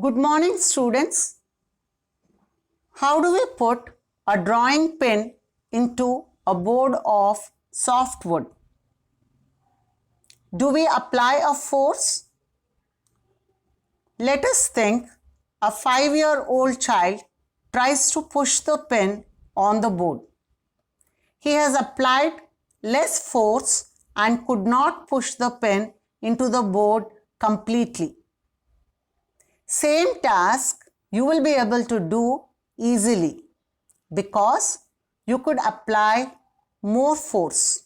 Good morning, students. How do we put a drawing pin into a board of softwood? Do we apply a force? Let us think a 5-year-old child tries to push the pin on the board. He has applied less force and could not push the pin into the board completely. Same task you will be able to do easily because you could apply more force.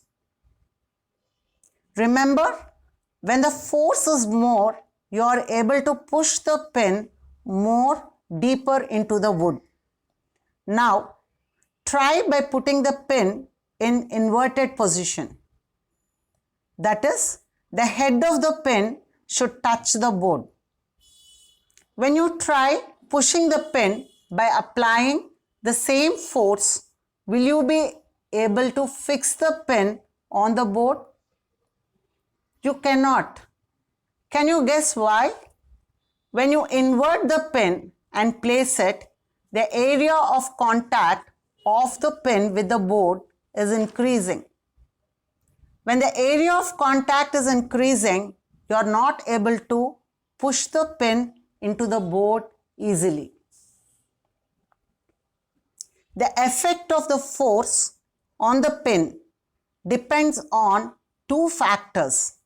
Remember, when the force is more, you are able to push the pin more deeper into the wood. Now, try by putting the pin in inverted position. That is, the head of the pin should touch the board. When you try pushing the pin by applying the same force, will you be able to fix the pin on the board? You cannot. Can you guess why? When you invert the pin and place it, the area of contact of the pin with the board is increasing. When the area of contact is increasing, you are not able to push the pin into the board easily. The effect of the force on the pin depends on two factors.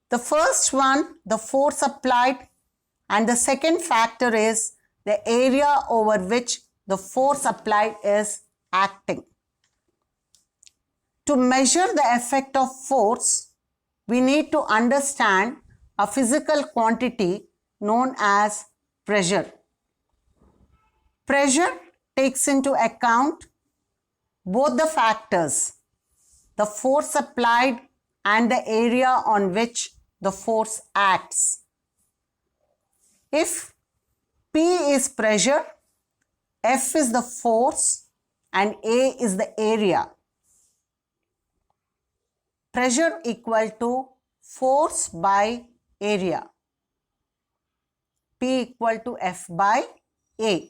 The first one, the force applied, and the second factor is the area over which the force applied is acting. To measure the effect of force, we need to understand a physical quantity known as pressure. Pressure takes into account both the factors, the force applied and the area on which the force acts. If P is pressure, F is the force, and A is the area. Pressure equal to force by area. P equal to F by A.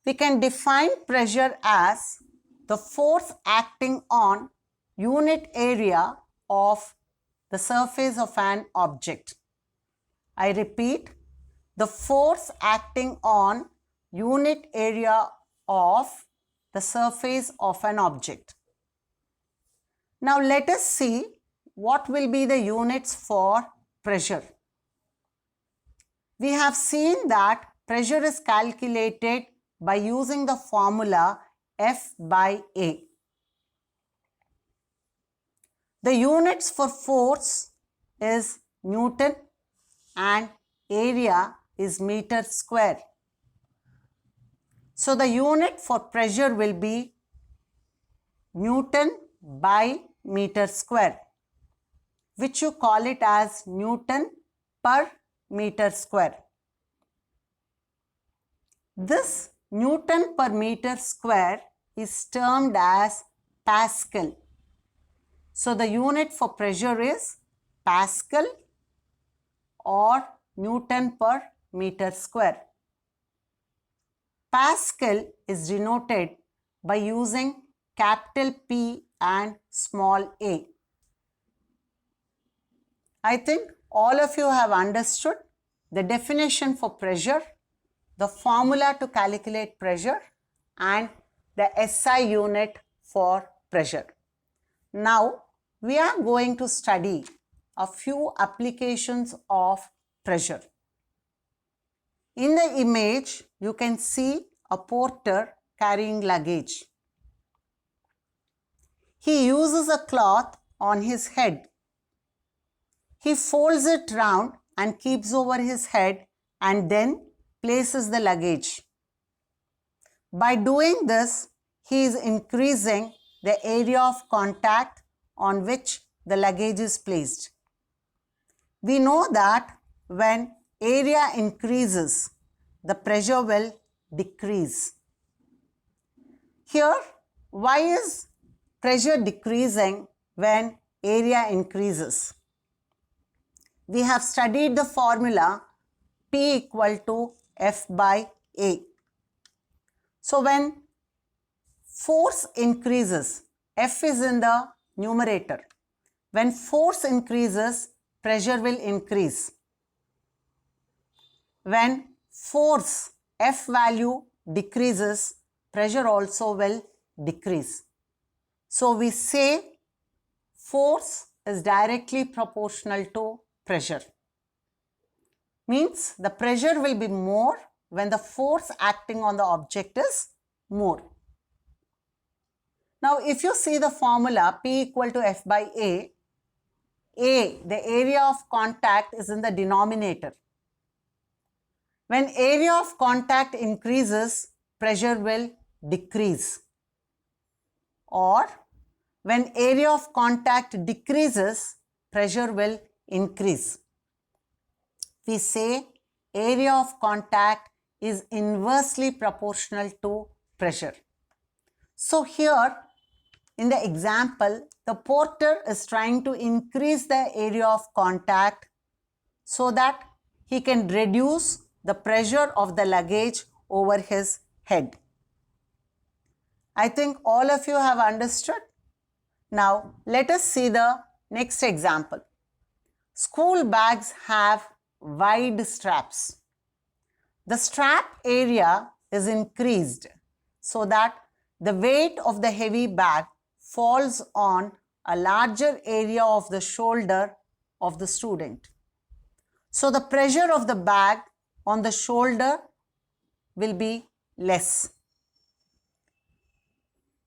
We can define pressure as the force acting on unit area of the surface of an object. I repeat, the force acting on unit area of the surface of an object. Now let us see what will be the units for pressure. We have seen that pressure is calculated by using the formula F by A. The units for force is Newton and area is meter square. So the unit for pressure will be Newton by meter square, which you call it as Newton per meter square. This Newton per meter square is termed as Pascal. So the unit for pressure is Pascal or Newton per meter square. Pascal is denoted by using capital P and small a. I think all of you have understood the definition for pressure, the formula to calculate pressure, and the SI unit for pressure. Now, we are going to study a few applications of pressure. In the image, you can see a porter carrying luggage. He uses a cloth on his head. He folds it round and keeps over his head and then places the luggage. By doing this, he is increasing the area of contact on which the luggage is placed. We know that when area increases, the pressure will decrease. Here, why is pressure decreasing when area increases? we have studied the formula P equal to F by A. So when force increases, F is in the numerator. When force increases, pressure will increase. When force F value decreases, pressure also will decrease. So we say force is directly proportional to pressure. Means the pressure will be more when the force acting on the object is more. Now if you see the formula P equal to F by A, the area of contact is in the denominator. When area of contact increases, pressure will decrease. Or when area of contact decreases, pressure will increase. We say area of contact is inversely proportional to pressure. So here in the example, the porter is trying to increase the area of contact so that he can reduce the pressure of the luggage over his head. I think all of you have understood. Now let us see the next example. School bags have wide straps. The strap area is increased so that the weight of the heavy bag falls on a larger area of the shoulder of the student. So the pressure of the bag on the shoulder will be less.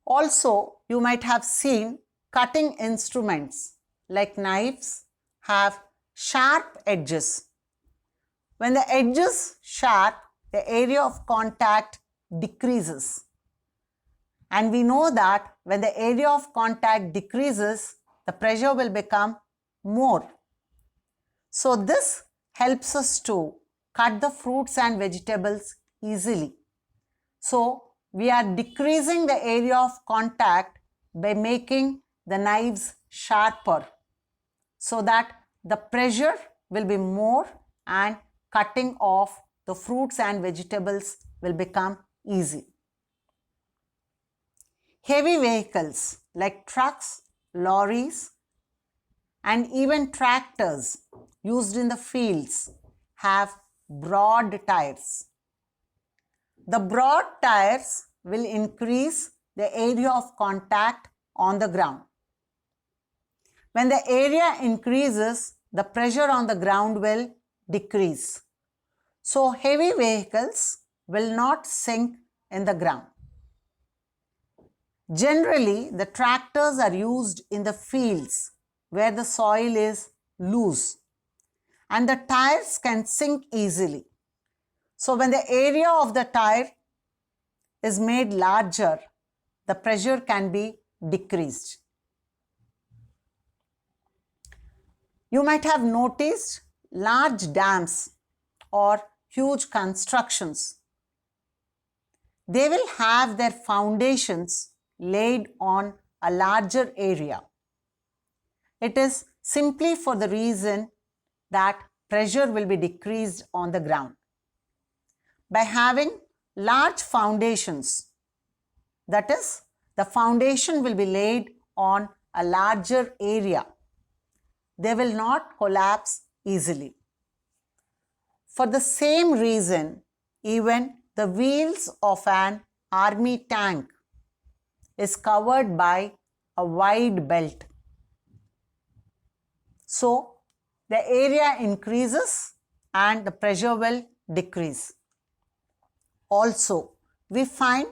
Also, you might have seen cutting instruments like knives have sharp edges. When the edge is sharp, the area of contact decreases. And we know that when the area of contact decreases, the pressure will become more. So this helps us to cut the fruits and vegetables easily. So we are decreasing the area of contact by making the knives sharper so that the pressure will be more and cutting off the fruits and vegetables will become easy. Heavy vehicles like trucks, lorries, and even tractors used in the fields have broad tires. The broad tires will increase the area of contact on the ground. When the area increases, the pressure on the ground will decrease. So heavy vehicles will not sink in the ground. Generally, the tractors are used in the fields where the soil is loose and the tires can sink easily. So when the area of the tire is made larger, the pressure can be decreased. You might have noticed large dams or huge constructions. They will have their foundations laid on a larger area. It is simply for the reason that pressure will be decreased on the ground. By having large foundations, that is, the foundation will be laid on a larger area. They will not collapse easily. For the same reason, even the wheels of an army tank is covered by a wide belt. So the area increases and the pressure will decrease. Also, we find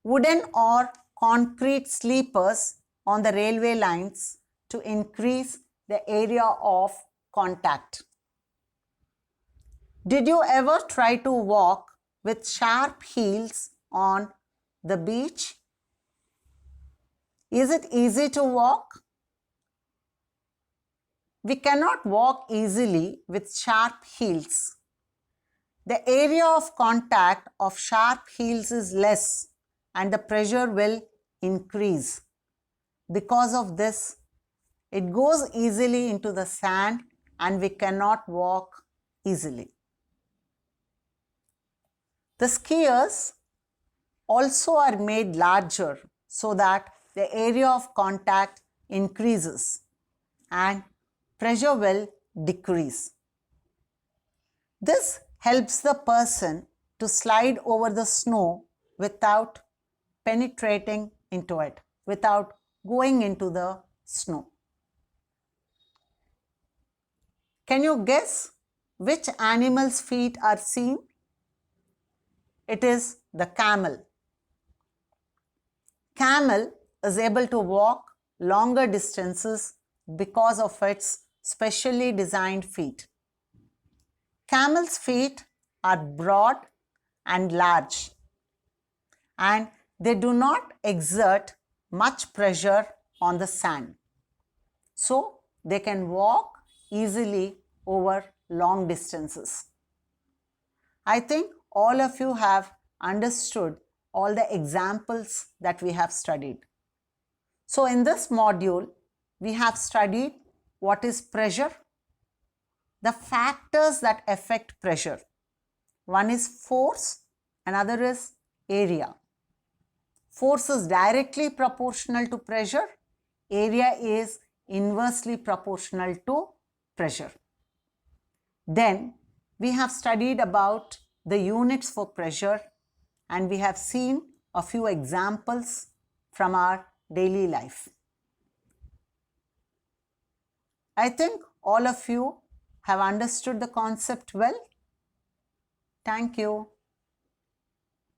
wooden or concrete sleepers on the railway lines to increase the area of contact. Did you ever try to walk with sharp heels on the beach? Is it easy to walk? We cannot walk easily with sharp heels. The area of contact of sharp heels is less and the pressure will increase. Because of this, it goes easily into the sand and we cannot walk easily. The skiers also are made larger so that the area of contact increases and pressure will decrease. This helps the person to slide over the snow without penetrating into it, without going into the snow. Can you guess which animal's feet are seen? It is the camel. Camel is able to walk longer distances because of its specially designed feet. Camel's feet are broad and large, and they do not exert much pressure on the sand. So they can walk easily over long distances. I think all of you have understood all the examples that we have studied. So in this module, we have studied what is pressure, the factors that affect pressure. One is force, another is area. Force is directly proportional to pressure. Area is inversely proportional to pressure. Then we have studied about the units for pressure, and we have seen a few examples from our daily life. I think all of you have understood the concept well. Thank you.